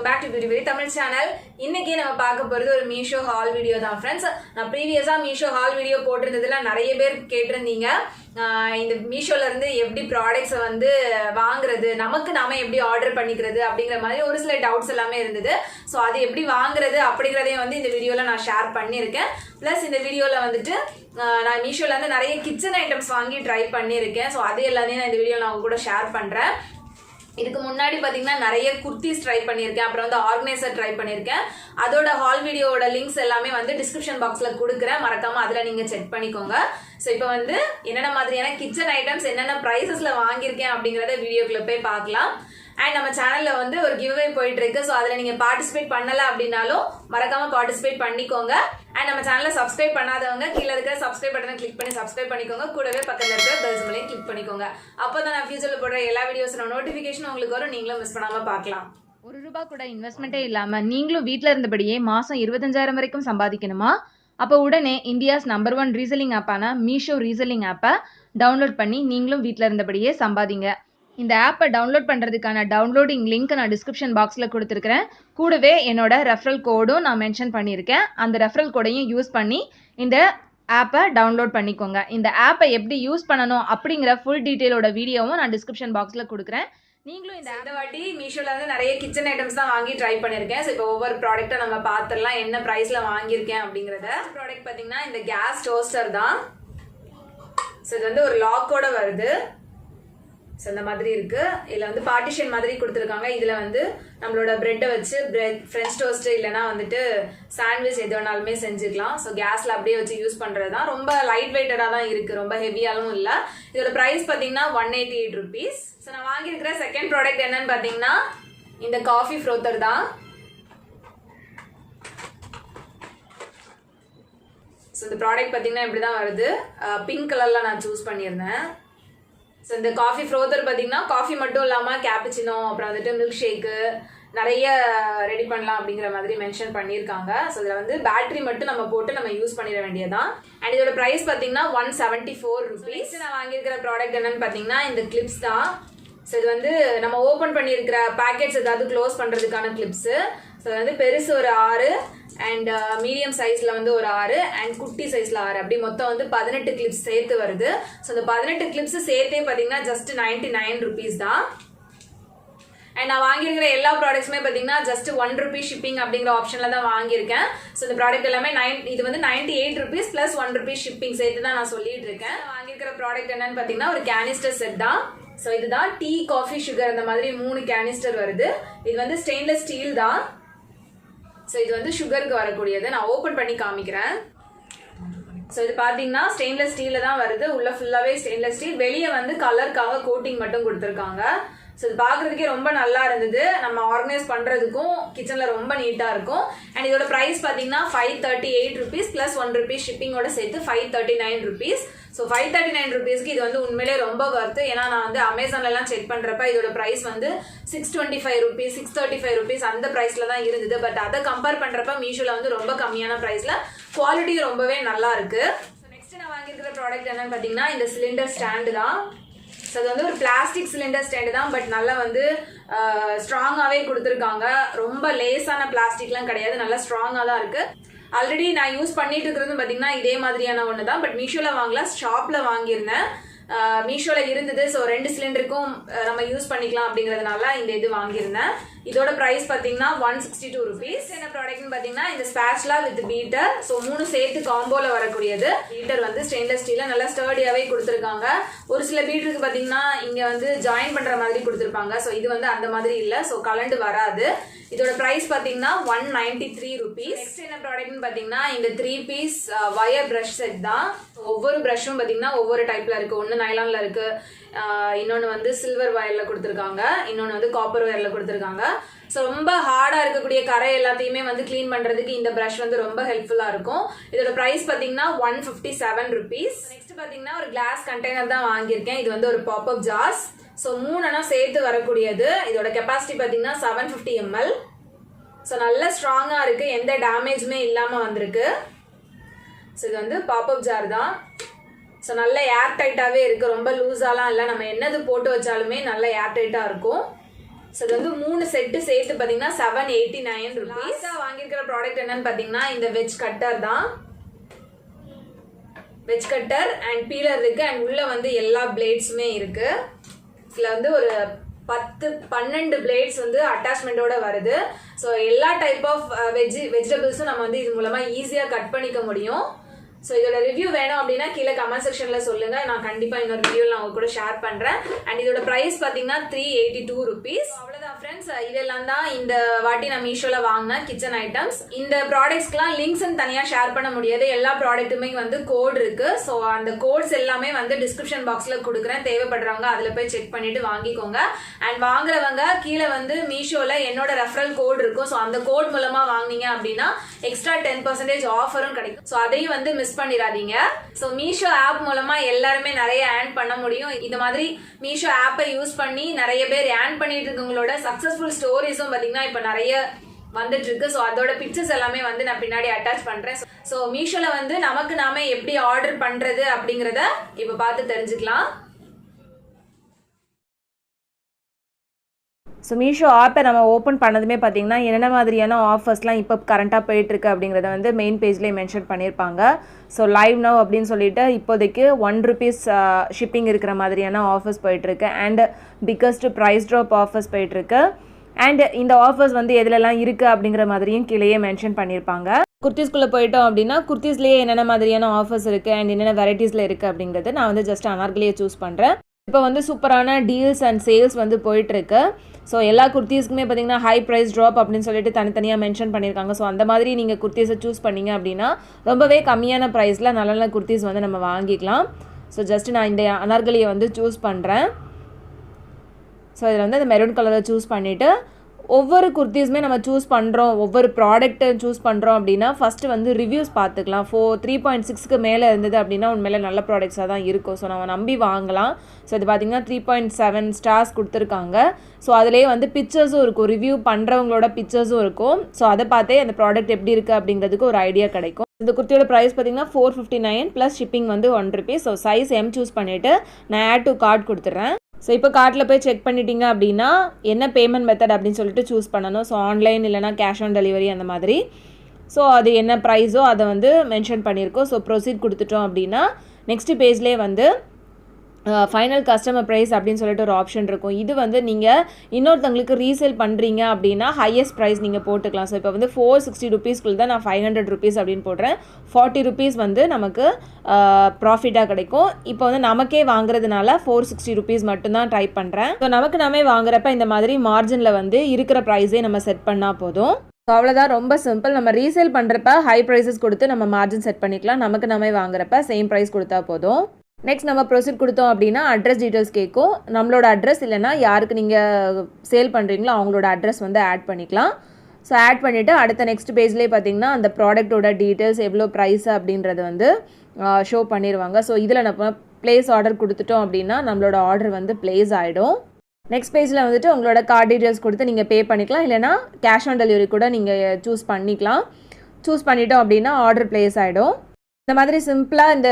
welcome back to Beauty Very Tamil channel. இன்னைக்கு நம்ம பார்க்க போறது ஒரு மீஷோ ஹால் வீடியோ தான் फ्रेंड्स. நான் ப்ரீவியஸா மீஷோ ஹால் வீடியோ போட்டிருந்ததுல நிறைய பேர் கேட்டிருந்தீங்க இந்த மீஷோல இருந்து எப்படி ப்ராடக்ட்ஸ் வந்து வாங்குறது, நமக்கு நாம எப்படி ஆர்டர் பண்ணிக்கிறது அப்படிங்கிற மாதிரி ஒரு சில டவுட்ஸ் எல்லாமே இருந்தது. ஸோ அது எப்படி வாங்குறது அப்படிங்கிறதையும் வந்து இந்த வீடியோல நான் ஷேர் பண்ணியிருக்கேன். பிளஸ் இந்த வீடியோல வந்துட்டு நான் மீஷோல இருந்து நிறைய கிச்சன் ஐட்டம்ஸ் வாங்கி ட்ரை பண்ணியிருக்கேன். ஸோ அது எல்லாத்தையும் நான் இந்த வீடியோல நான் உங்க கூட ஷேர் பண்றேன். இதுக்கு முன்னாடி பாத்தீங்கன்னா நிறைய குர்த்திஸ் ட்ரை பண்ணியிருக்கேன், அப்புறம் வந்து ஆர்கனைசர் ட்ரை பண்ணியிருக்கேன். அதோட ஹால் வீடியோட லிங்க்ஸ் எல்லாமே வந்து டிஸ்கிரிப்ஷன் பாக்ஸ்ல கொடுக்குறேன், மறக்காம அதுல நீங்க செக் பண்ணிக்கோங்க. ஸோ இப்போ வந்து என்னென்ன மாதிரியான கிச்சன் ஐட்டம்ஸ் என்னென்ன ப்ரைஸஸ்ல வாங்கியிருக்கேன் அப்படிங்கறத வீடியோக்குள்ள போய் பார்க்கலாம். அண்ட் நம்ம சேனல்ல வந்து ஒரு கிவ்அவே போயிட்டு இருக்கு. ஸோ அதுல நீங்க பார்ட்டிசிபேட் பண்ணல அப்படின்னாலும் மறக்காம பார்ட்டிசிபேட் பண்ணிக்கோங்க. அண்ட் நம்ம சேனலை சப்ஸ்கிரைப் பண்ணாதவங்க கீழே இருக்கிற சப்ஸ்கிரைப் பட்டனை கிளிக் பண்ணி சப்ஸ்கிரைப் பண்ணிக்கோங்க. கூடவே பக்கத்துல இருக்கிற பெல் சிம்பலையும் கிளிக் பண்ணிக்கோங்க. அப்பதான் நான் ஃபியூச்சர்ல போடுற எல்லா வீடியோஸோட நோட்டிபிகேஷன் உங்களுக்கு வரும், நீங்களும் மிஸ் பண்ணாம பார்க்கலாம். ₹1 கூட இன்வெஸ்ட்மெண்ட்டே இல்லாம நீங்களும் வீட்ல இருந்தபடியே மாசம் 25,000 வரைக்கும் சம்பாதிக்கணுமா? அப்போ உடனே இந்தியாஸ் நம்பர் 1 ரீசெல்லிங் ஆப்பான மீஷோ ரீசெல்லிங் ஆப்பை டவுன்லோட் பண்ணி நீங்களும் வீட்ல இருந்தபடியே சம்பாதிங்க. இந்த ஆப்பை டவுன்லோட் பண்ணுறதுக்கான டவுன்லோடிங் லிங்க் நான் டிஸ்கிரிப்ஷன் பாக்ஸில் கொடுத்துருக்கிறேன். கூடவே என்னோட ரெஃபரல் கோடும் நான் மென்ஷன் பண்ணியிருக்கேன். அந்த ரெஃபரல் கோடையும் யூஸ் பண்ணி இந்த ஆப்பை டவுன்லோட் பண்ணிக்கோங்க. இந்த ஆப்பை எப்படி யூஸ் பண்ணணும் அப்படிங்கிற ஃபுல் டீட்டெயிலோட வீடியோவும் நான் டிஸ்கிரிப்ஷன் பாக்ஸில் கொடுக்குறேன். நீங்களும் இந்த வாட்டி மீஷோல இருந்து நிறைய கிச்சன் ஐட்டம்ஸ் தான் வாங்கி ட்ரை பண்ணிருக்கேன். ஸோ இப்போ ஒவ்வொரு ப்ராடக்ட்டை நம்ம பார்த்துடலாம் என்ன ப்ரைஸ்ல வாங்கியிருக்கேன் அப்படிங்கறத. ப்ராடக்ட் பார்த்தீங்கன்னா இந்த கேஸ் டோஸ்டர் தான். ஸோ இது வந்து ஒரு லாக்கோட வருது. ஸோ இந்த மாதிரி இருக்கு. இதில் வந்து பார்ட்டிஷன் மாதிரி கொடுத்துருக்காங்க. இதில் வந்து நம்மளோட பிரெட்டை வச்சு ஃப்ரெஞ்ச் டோஸ்ட் இல்லைன்னா வந்துட்டு சாண்ட்விச் எது வேணாலுமே செஞ்சுக்கலாம். ஸோ கேஸில் அப்படியே வச்சு யூஸ் பண்ணுறது தான். ரொம்ப லைட் வெயிட்டடாக தான் இருக்குது, ரொம்ப ஹெவியாலும் இல்லை. இதோட ப்ரைஸ் பார்த்தீங்கன்னா ₹188. ஸோ நான் வாங்கியிருக்கிற செகண்ட் ப்ராடக்ட் என்னன்னு பார்த்தீங்கன்னா இந்த காஃபி ஃப்ரோத்தர் தான். ஸோ இந்த ப்ராடக்ட் பார்த்தீங்கன்னா இப்படி தான் வருது. பிங்க் கலரில் நான் சூஸ் பண்ணியிருந்தேன். ஸோ இந்த காஃபி ஃப்ரோத்தர் பார்த்தீங்கன்னா காஃபி மட்டும் இல்லாமல் கேப்புச்சினோ அப்புறம் வந்துட்டு மில்க் ஷேக்கு நிறைய ரெடி பண்ணலாம் அப்படிங்கிற மாதிரி மென்ஷன் பண்ணியிருக்காங்க. ஸோ இதில் வந்து பேட்டரி மட்டும் நம்ம போட்டு நம்ம யூஸ் பண்ணிட வேண்டியதான். அண்ட் இதோட ப்ரைஸ் பார்த்தீங்கன்னா ₹174. நான் வாங்கியிருக்கிற ப்ராடக்ட் என்னன்னு பார்த்தீங்கன்னா இந்த கிளிப்ஸ் தான். ஸோ இது வந்து நம்ம ஓப்பன் பண்ணியிருக்கிற பேக்கெட்ஸ் ஏதாவது க்ளோஸ் பண்ணுறதுக்கான கிளிப்ஸு. ஸோ வந்து பெருசு ஒரு 6 அண்ட் மீடியம் சைஸில் வந்து ஒரு 6 அண்ட் குட்டி சைஸில் 6 அப்படி மொத்தம் வந்து 18 கிளிப்ஸ் சேர்த்து வருது. ஸோ இந்த 18 கிளிப்ஸ் சேர்த்தே பார்த்தீங்கன்னா ஜஸ்ட் ₹99 தான். அண்ட் நான் வாங்கியிருக்கிற எல்லா ப்ராடக்ட்ஸுமே பார்த்தீங்கன்னா ஜஸ்ட் ₹1 ஷிப்பிங் அப்படிங்கிற ஆப்ஷனில் தான் வாங்கியிருக்கேன். ஸோ இந்த ப்ராடக்ட் எல்லாமே இது வந்து ₹98 ப்ளஸ் ₹1 ஷிப்பிங் சேர்த்து தான் நான் சொல்லிட்டு இருக்கேன். வாங்கியிருக்கிற ப்ராடக்ட் என்னன்னு பார்த்தீங்கன்னா ஒரு கேனிஸ்டர் செட் தான். ஸோ இதுதான் டீ, காஃபி, சுகர் அந்த மாதிரி 3 கேனிஸ்டர் வருது. இது வந்து ஸ்டெயின்லெஸ் ஸ்டீல் தான். ஸோ இது வந்து சுகருக்கு வரக்கூடியது. நான் ஓப்பன் பண்ணி காமிக்கிறேன். ஸோ இது பார்த்தீங்கன்னா ஸ்டெயின்லெஸ் ஸ்டீலில் தான் வருது. உள்ள ஃபுல்லாகவே ஸ்டெயின்லெஸ் ஸ்டீல், வெளியே வந்து கலருக்காக கோட்டிங் மட்டும் கொடுத்துருக்காங்க. ஸோ இது பார்க்குறதுக்கே ரொம்ப நல்லா இருந்தது. நம்ம ஆர்கனைஸ் பண்ணுறதுக்கும் கிச்சனில் ரொம்ப நீட்டாக இருக்கும். அண்ட் இதோட ப்ரைஸ் பார்த்தீங்கன்னா ₹538 ப்ளஸ் ₹1 ஷிப்பிங்கோட சேர்த்து ₹539. ஸோ ₹539 இது வந்து உண்மையிலே ரொம்ப வர்த்து. ஏன்னா நான் வந்து அமேசான்லாம் செக் பண்ணுறப்ப இதோட ப்ரைஸ் வந்து ₹625 ₹635 அந்த ப்ரைஸில் தான் இருந்தது. பட் அதை கம்பேர் பண்ணுறப்ப மீஷோவில் வந்து ரொம்ப கம்மியான ப்ரைஸில் குவாலிட்டி ரொம்பவே நல்லா இருக்கு. ஸோ நெக்ஸ்ட் நான் வாங்கியிருக்கிற ப்ராடக்ட் என்னன்னு பார்த்தீங்கன்னா இந்த சிலிண்டர் ஸ்டாண்டு தான். ஸோ அது வந்து ஒரு பிளாஸ்டிக் சிலிண்டர் ஸ்டாண்டு தான். பட் நல்லா வந்து ஸ்ட்ராங்காகவே கொடுத்துருக்காங்க. ரொம்ப லேஸான பிளாஸ்டிக்லாம் கிடையாது, நல்லா ஸ்ட்ராங்காக தான் இருக்கு. ஆல்ரெடி நான் யூஸ் பண்ணிட்டு இருக்கிறது பார்த்தீங்கன்னா இதே மாதிரியான ஒன்று தான். பட் மீஷோவில் வாங்கல, ஷாப்பில் வாங்கியிருந்தேன். மீஷோவில் இருந்தது. ஸோ 2 சிலிண்டருக்கும் நம்ம யூஸ் பண்ணிக்கலாம் அப்படிங்கிறதுனால இந்த இது வாங்கியிருந்தேன். இதோட ப்ரைஸ் பார்த்தீங்கன்னா ₹162. என்ன ப்ராடக்ட்னு பார்த்தீங்கன்னா இந்த ஸ்பேச்சுலா வித் பீட்டர். ஸோ 3 சேர்த்து காம்போல வரக்கூடியது. பீட்டர் வந்து ஸ்டெயின்லெஸ் ஸ்டீல்ல நல்லா ஸ்டர்டியாவே கொடுத்துருக்காங்க. ஒரு சில பீட்டருக்கு பார்த்தீங்கன்னா இங்கே வந்து ஜாயின் பண்ணுற மாதிரி கொடுத்துருப்பாங்க. ஸோ இது வந்து அந்த மாதிரி இல்லை, ஸோ கலண்டு வராது. இதோட ப்ரைஸ் பார்த்தீங்கன்னா ₹193. நெக்ஸ்ட் என்ன ப்ராடக்ட்னு பார்த்தீங்கன்னா இந்த 3 பீஸ் வயர் ப்ரஷ் செட் தான். ஒவ்வொரு ப்ரஷும் பார்த்தீங்கன்னா ஒவ்வொரு டைப்ல இருக்கு. ஒன்று நைலான்ல இருக்கு, இன்னொன்று வந்து சில்வர் வயர்ல கொடுத்துருக்காங்க, இன்னொன்று வந்து காப்பர் வயர்ல கொடுத்துருக்காங்க. ஸோ ரொம்ப ஹார்டாக இருக்கக்கூடிய கரை எல்லாத்தையுமே வந்து கிளீன் பண்ணுறதுக்கு இந்த ப்ரஷ் வந்து ரொம்ப ஹெல்ப்ஃபுல்லாக இருக்கும். இதோட ப்ரைஸ் பார்த்தீங்கன்னா ₹157. நெக்ஸ்ட் பார்த்தீங்கன்னா ஒரு கிளாஸ் கண்டெய்னர் தான் வாங்கியிருக்கேன். இது வந்து ஒரு பாப்அப் ஜார்ஸ். ஸோ 3 சேர்த்து வரக்கூடியது. இதோட கெப்பாசிட்டி பார்த்தீங்கன்னா 750 ml. ஸோ நல்ல ஸ்ட்ராங்காக இருக்கு, எந்த டேமேஜுமே இல்லாமல் வந்திருக்கு. ஸோ இது வந்து பாப்அப் ஜார் தான். ஸோ நல்ல ஏர் டைட்டாகவே இருக்கு, ரொம்ப லூஸாலாம் இல்லை. நம்ம என்னது போட்டு வச்சாலுமே நல்ல ஏர் டைட்டாக இருக்கும். ஸோ இது வந்து 3 செட்டு சேர்த்து பார்த்தீங்கன்னா 789 rupees. லாஸ்ட்டாக வாங்கியிருக்கிற ப்ராடக்ட் என்னன்னு பார்த்தீங்கன்னா இந்த வெஜ் கட்டர் தான். வெஜ் கட்டர் அண்ட் பீலர் இருக்கு அண்ட் உள்ள வந்து எல்லா பிளேட்ஸுமே இருக்கு. இதில் வந்து ஒரு 10-12 பிளேட்ஸ் வந்து அட்டாச்மெண்ட்டோட வருது. ஸோ எல்லா டைப் ஆஃப் வெஜிடபிள்ஸும் நம்ம வந்து இது மூலமாக ஈஸியாக கட் பண்ணிக்க முடியும். ஸோ இதோட ரிவ்யூ வேணும் அப்படின்னா கீழே கமெண்ட் செக்ஷனில் சொல்லுங்கள். நான் கண்டிப்பாக இன்னொரு ரிவ்யூவில் நான் உங்க கூட ஷேர் பண்ணுறேன். அண்ட் இதோட ப்ரைஸ் பார்த்தீங்கன்னா 382 rupees. அவ்வளோதான் ஃப்ரெண்ட்ஸ், இதெல்லாம் தான் இந்த வாட்டி நான் மீஷோவில் வாங்கின கிச்சன் ஐட்டம்ஸ். இந்த ப்ராடக்ட்ஸ்க்குலாம் லிங்க்ஸ் தனியாக ஷேர் பண்ண முடியாது. எல்லா ப்ராடக்ட்டுமே வந்து கோட் இருக்கு. ஸோ அந்த கோட்ஸ் எல்லாமே வந்து டிஸ்கிரிப்ஷன் பாக்ஸில் கொடுக்குறேன். தேவைப்படுறவங்க அதில் போய் செக் பண்ணிட்டு வாங்கிக்கோங்க. அண்ட் வாங்குறவங்க கீழே வந்து மீஷோவில் என்னோட ரெஃபரல் கோட் இருக்கும். ஸோ அந்த கோட் மூலமாக வாங்கினீங்க அப்படின்னா எக்ஸ்ட்ரா 10% ஆஃபரும் கிடைக்கும். ஸோ அதையும் வந்து மிஸ் பண்ணிடாதீங்க. ஸோ மீஷோ ஆப் மூலமா எல்லாருமே நிறைய ஏர்ன் பண்ண முடியும். இந்த மாதிரி மீஷோ ஆப்பை யூஸ் பண்ணி நிறைய பேர் ஏர்ன் பண்ணிட்டு இருக்கவங்களோட சக்சஸ்ஃபுல் ஸ்டோரிஸும் பார்த்தீங்கன்னா இப்போ நிறைய வந்துட்டு இருக்கு. ஸோ அதோட பிக்சர்ஸ் எல்லாமே வந்து நான் பின்னாடி அட்டாச் பண்றேன். ஸோ மீஷோல வந்து நமக்கு நாம எப்படி ஆர்டர் பண்றது அப்படிங்கிறத இப்போ பார்த்து தெரிஞ்சுக்கலாம். ஸோ மீஷோ ஆப்பை நம்ம ஓப்பன் பண்ணதுமே பார்த்தீங்கன்னா என்னென்ன மாதிரியான ஆஃபர்ஸ்லாம் இப்போ கரண்ட்டாக போயிட்டுருக்கு அப்படிங்கிறத வந்து மெயின் பேஜ்லேயே மென்ஷன் பண்ணியிருப்பாங்க. ஸோ லைவ் நவ் அப்படின்னு சொல்லிட்டு இப்போதைக்கு 1 rupees ஷிப்பிங் இருக்கிற மாதிரியான ஆஃபர்ஸ் போயிட்டுருக்கு. And biggest price drop offers போயிட்டுருக்கு. அண்ட் இந்த ஆஃபர்ஸ் வந்து எதுலலாம் இருக்குது அப்படிங்கிற மாதிரியும் கீழேயே மென்ஷன் பண்ணியிருப்பாங்க. குர்த்திஸ்குள்ளே போயிட்டோம் அப்படின்னா குர்த்திஸ்லேயே என்னென்ன மாதிரியான ஆஃபர்ஸ் இருக்குது அண்ட் என்னென்ன வெரைட்டிஸில் இருக்குது அப்படிங்கிறது நான் வந்து ஜஸ்ட் அனார்கலியை சூஸ் பண்ணுறேன். இப்போ வந்து சூப்பரான டீல்ஸ் அண்ட் சேல்ஸ் வந்து போயிட்டுருக்கு. ஸோ எல்லா குர்த்திஸ்க்குமே பார்த்தீங்கன்னா ஹை ப்ரைஸ் ட்ராப் அப்படின்னு சொல்லிட்டு தனித்தனியாக மென்ஷன் பண்ணியிருக்காங்க. ஸோ அந்த மாதிரி நீங்கள் குர்த்திஸை சூஸ் பண்ணிங்க அப்படின்னா ரொம்பவே கம்மியான ப்ரைஸில் நல்ல நல்ல குர்த்திஸ் வந்து நம்ம வாங்கிக்கலாம். ஸோ ஜஸ்ட் நான் இந்த அனார்கலியை வந்து சூஸ் பண்ணுறேன். ஸோ இதில் வந்து அந்த மெரூன் கலரை சூஸ் பண்ணிவிட்டு ஒவ்வொரு குர்த்திஸுமே நம்ம சூஸ் பண்ணுறோம், ஒவ்வொரு ப்ராடக்ட்டை சூஸ் பண்ணுறோம் அப்படின்னா ஃபஸ்ட்டு வந்து ரிவ்யூஸ் பார்த்துக்கலாம். 3.6க்கு மேலே இருந்தது அப்படின்னா உண்மையிலே நல்ல ப்ராடக்ட்ஸாக தான் இருக்கும். ஸோ நம்ம நம்பி வாங்கலாம். ஸோ இது பார்த்திங்கன்னா 3.7 ஸ்டார்ஸ் கொடுத்துருக்காங்க. ஸோ அதிலே வந்து பிக்சர்ஸும் இருக்கும், ரிவ்யூ பண்ணுறவங்களோட பிக்சர்ஸும் இருக்கும். ஸோ அதை பார்த்தே அந்த ப்ராடக்ட் எப்படி இருக்குது அப்படிங்கிறதுக்கு ஒரு ஐடியா கிடைக்கும். இந்த குர்த்தியோட ப்ரைஸ் பார்த்திங்கன்னா 459 ப்ளஸ் ஷிப்பிங் வந்து 1 rupees. So size M choose பண்ணிவிட்டு நான் ஆட் டு கார்ட் கொடுத்துட்றேன். ஸோ இப்போ கார்ட்டில் போய் செக் பண்ணிட்டீங்க அப்படின்னா என்ன பேமெண்ட் மெத்தட் அப்படின்னு சொல்லிட்டு சூஸ் பண்ணணும். ஸோ ஆன்லைன் இல்லைனா கேஷ் ஆன் டெலிவரி அந்த மாதிரி. ஸோ அது என்ன ப்ரைஸோ அதை வந்து மென்ஷன் பண்ணியிருக்கோம். ஸோ ப்ரொசீட் கொடுத்துட்டோம் அப்படின்னா நெக்ஸ்ட் பேஜ்லேயே வந்து ஃபைனல் கஸ்டமர் ப்ரைஸ் அப்படின்னு சொல்லிட்டு ஒரு ஆப்ஷன் இருக்கும். இது வந்து நீங்கள் இன்னொருத்தவங்களுக்கு ரீசேல் பண்ணுறீங்க அப்படின்னா ஹையஸ்ட் ப்ரைஸ் நீங்கள் போட்டுக்கலாம். ஸோ இப்போ வந்து 460 rupeesக்குள்ள தான் நான் 500 rupees அப்படின்னு போடுறேன். 40 rupees வந்து நமக்கு ப்ராஃபிட்டாக கிடைக்கும். இப்போ வந்து நமக்கே வாங்குறதுனால 460 rupees மட்டும்தான் டைப் பண்ணுறேன். ஸோ நமக்கு நாமே வாங்குறப்ப இந்த மாதிரி மார்ஜினில் வந்து இருக்கிற ப்ரைஸே நம்ம செட் பண்ணால் போதும். ஸோ அவ்வளோதான், ரொம்ப சிம்பிள். நம்ம ரீசேல் பண்ணுறப்ப ஹை ப்ரைஸஸ் கொடுத்து நம்ம மார்ஜின் செட் பண்ணிக்கலாம். நமக்கு நாமே வாங்குறப்ப சேம் ப்ரைஸ் கொடுத்தா போதும். நெக்ஸ்ட் நம்ம ப்ரொசீட் கொடுத்தோம் அப்படின்னா அட்ரஸ் டீட்டெயில்ஸ் கேட்கும். நம்மளோட அட்ரஸ் இல்லைனா யாருக்கு நீங்கள் சேல் பண்ணுறீங்களோ அவங்களோட அட்ரஸ் வந்து ஆட் பண்ணிக்கலாம். ஸோ ஆட் பண்ணிவிட்டு அடுத்த நெக்ஸ்ட் பேஜ்லேயே பார்த்தீங்கன்னா அந்த ப்ராடக்ட்டோட டீட்டெயில்ஸ் எவ்வளோ ப்ரைஸ் அப்படின்றது வந்து ஷோ பண்ணிடுவாங்க. ஸோ இதில் நம்ம ப்ளேஸ் ஆர்டர் கொடுத்துட்டோம் அப்படின்னா நம்மளோட ஆர்டர் வந்து ப்ளேஸ் ஆகிடும். நெக்ஸ்ட் பேஜில் வந்துட்டு உங்களோட கார்டு டீட்டெயில்ஸ் கொடுத்து நீங்கள் பே பண்ணிக்கலாம். இல்லைனா கேஷ் ஆன் டெலிவரி கூட நீங்கள் சூஸ் பண்ணிக்கலாம். சூஸ் பண்ணிட்டோம் அப்படின்னா ஆர்டர் ப்ளேஸ் ஆகிடும். இந்த மாதிரி சிம்பிளாக இந்த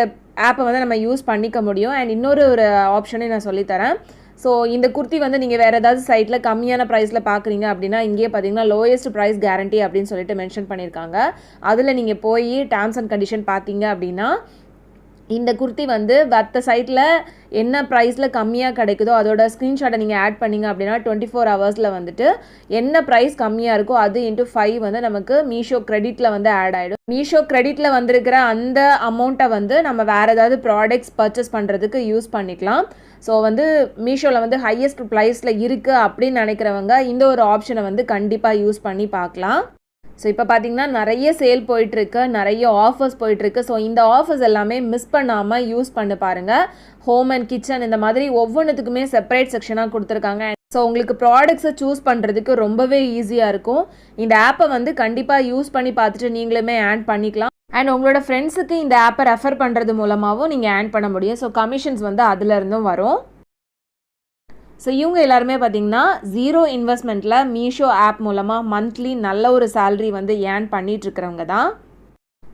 ஆப்பை வந்து நம்ம யூஸ் பண்ணிக்க முடியும். அண்ட் இன்னொரு ஆப்ஷனையும் நான் சொல்லித்தரேன். ஸோ இந்த குர்த்தி வந்து நீங்கள் வேறு ஏதாவது சைட்டில் கம்மியான ப்ரைஸில் பார்க்குறீங்க அப்படின்னா இங்கேயே பார்த்தீங்கன்னா லோயஸ்ட் ப்ரைஸ் கேரண்டி அப்படின்னு சொல்லிட்டு மென்ஷன் பண்ணியிருக்காங்க. அதில் நீங்கள் போய் டேர்ம்ஸ் அண்ட் கண்டிஷன் பார்த்தீங்க அப்படின்னா இந்த குர்த்தி வந்து மற்ற சைட்டில் என்ன ப்ரைஸில் கம்மியாக கிடைக்குதோ அதோட ஸ்க்ரீன்ஷாட்டை நீங்கள் ஆட் பண்ணிங்க அப்படின்னா 24 hours வந்துட்டு என்ன ப்ரைஸ் கம்மியாக இருக்கோ அது × 5 வந்து நமக்கு மீஷோ கிரெடிட்டில் வந்து ஆட் ஆகிடும். மீஷோ கிரெடிட்டில் வந்திருக்கிற அந்த அமௌண்ட்டை வந்து நம்ம வேறு ஏதாவது ப்ராடக்ட்ஸ் பர்ச்சேஸ் பண்ணுறதுக்கு யூஸ் பண்ணிக்கலாம். ஸோ வந்து மீஷோவில் வந்து ஹையஸ்ட் ப்ரைஸில் இருக்குது அப்படின்னு நினைக்கிறவங்க இந்த ஒரு ஆப்ஷனை வந்து கண்டிப்பாக யூஸ் பண்ணி பார்க்கலாம். ஸோ இப்போ பார்த்தீங்கன்னா நிறைய சேல் போயிட்டுருக்கு, நிறைய ஆஃபர்ஸ் போயிட்டுருக்கு. ஸோ இந்த ஆஃபர்ஸ் எல்லாமே மிஸ் பண்ணாமல் யூஸ் பண்ணி பாருங்கள். ஹோம் அண்ட் கிச்சன் இந்த மாதிரி ஒவ்வொன்றுத்துக்குமே செப்பரேட் செக்ஷனாக கொடுத்துருக்காங்க. ஸோ உங்களுக்கு ப்ராடக்ட்ஸை சூஸ் பண்ணுறதுக்கு ரொம்பவே ஈஸியாக இருக்கும். இந்த ஆப்பை வந்து கண்டிப்பாக யூஸ் பண்ணி பார்த்துட்டு நீங்களுமே ஆட் பண்ணிக்கலாம். அண்ட் உங்களோட ஃப்ரெண்ட்ஸுக்கு இந்த ஆப்பை ரெஃபர் பண்ணுறது மூலமாகவும் நீங்கள் ஆட் பண்ண முடியும். ஸோ கமிஷன்ஸ் வந்து அதுலேருந்தும் வரும். ஸோ இவங்க எல்லாருமே பார்த்தீங்கன்னா 0 இன்வெஸ்ட்மெண்ட்டில் மீஷோ ஆப் மூலமாக மந்த்லி நல்ல ஒரு சேலரி வந்து ஏர்ன் பண்ணிகிட்ருக்கிறவங்க தான்.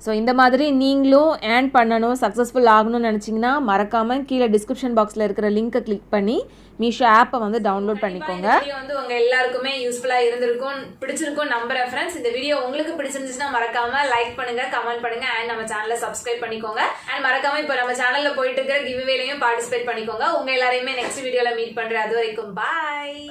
ஸோ இந்த மாதிரி நீங்களும் ஏர்ன் பண்ணணும், சக்ஸஸ்ஃபுல் ஆகணும்னு நினச்சிங்கன்னா மறக்காமல் கீழே டிஸ்கிரிப்ஷன் பாக்ஸில் இருக்கிற லிங்க்கை கிளிக் பண்ணி மீஷோ ஆப்பை வந்து டவுன்லோட் பண்ணிக்கோங்க. வீடியோ வந்து உங்க எல்லாருக்குமே யூஸ்ஃபுல்லா இருந்திருக்கும், பிடிச்சிருக்கும் நம்புறேன் ஃப்ரெண்ட்ஸ். இந்த வீடியோ உங்களுக்கு பிடிச்சிருந்துச்சுன்னா மறக்காம லைக் பண்ணுங்க, கமெண்ட் பண்ணுங்க அண்ட் நம்ம சேனலை சப்ஸ்கிரைப் பண்ணிக்கோங்க. அண்ட் மறக்காம இப்போ நம்ம சேனல்ல போயிட்டு இருக்கிற கிவ்அவேலையும் பார்ட்டிசிபேட் பண்ணிக்கோங்க. உங்க எல்லாரையுமே நெக்ஸ்ட் வீடியோல மீட் பண்றேன். அது வரைக்கும் பாய்.